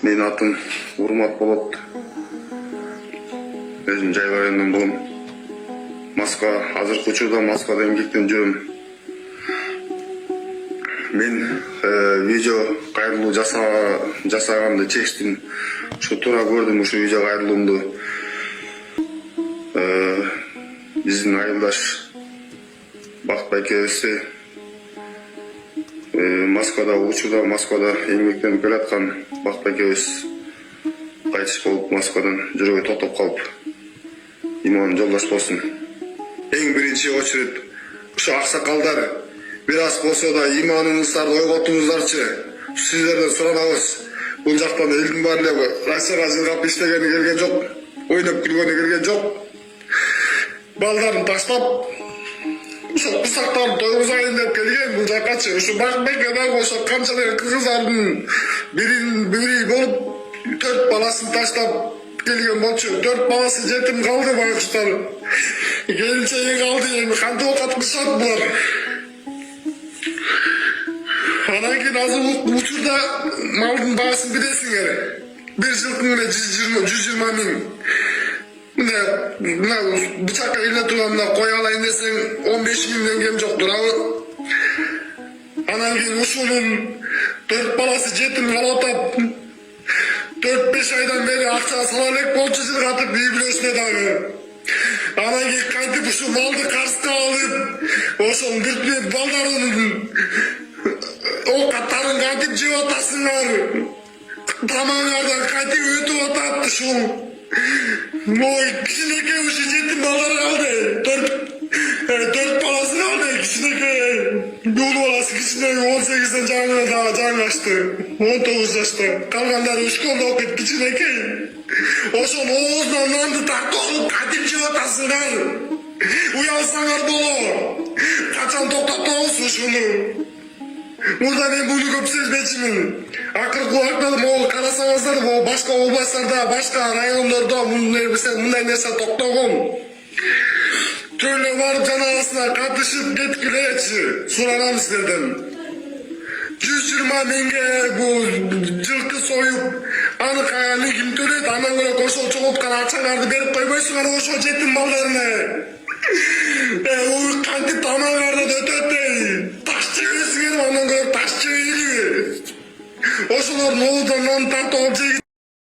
Менин атым Урмат болот. Өзүм жайлар районунан болом. Москва, азыркы учурда Москвада эмгектенип жүрөм. Мен видео кайрылуу жасаганды чечтим. Ушу туура көрдүм ушу видео кайрылуумду. Биздин айылдаш Бактыбай экөөбүз Москвада эмгектенип келаткан Бактыбай экөөбүз кайтыш болуп, Москвадан жүрөгү токтоп калып, иман жолдош болсун. Эң биринчи очередь ушу аксакалдар бир аз болсо да иманыңыздарды ойготуңуздарчы. Сиздерден суранабыз. Бул жактан элдин баары эле Россияга жыргап иштегени келген жок, ойноп күлгөнү келген жок. Балдарын таштап, ошо курсактарын тойгузайын деп келген бул жакачы. Ушу Бактыбай дагы ошо канчалык кыргыздардын бири болуп 4 баласын таштап келген болчу. 4 баласы жетим калды байкуштар. Келинчеги калды, эми кантип окуткузат булар? Анан кийин азыр учурда малдын баасын билесиңер. Bir жылкы эле 120 миң. Мына бычакка иле турган мына кой алайын десең 15 миңден кем жок турабы? Анан кийин ушунун 4 баласы жетим калып атат. 4-5 айдан бери акча сала элек болчу жыргатып үй бүлөсүнө дагы. Анан кийин кантип ушу малды карызга алып, ошонун бүртүп балдарын овкаттарын кантип жеп атасыңар? Тамаңардан кантип өтүп атат ушул? Ой, кичинекей ушу жетим балдар калды. 4 баласы калды, кичинекей. Бул баласы кичинекей 18ден жаңылашты. 19 жашта. Калгандары школда окуйт, кичинекей. Ошонун оозунан нанды тартып кантип жеп атасыңар? Уялсаңар боло. Качан токтотобуз ушуну? Мурда мен буну көп сезбечимин. Акыркы убакта могу карасаңыздар, могу башка областтарда, башка райондордо мындай нерсе токтогон. Төлө барып жаназасына катышып кеткилечи, суранам сиздерден. 120 миңге бул жылкы союп, аны ким төлөйт? Андан көрө ошол чогулткан акчаңарды берип койбойсуңар ошол жетим балдарына. Кантип тамагыңардан өтөт эй? Таш жебесиңер, андан көрө таш жебейли. Ошолордун оозунан нан тартып алып жегин.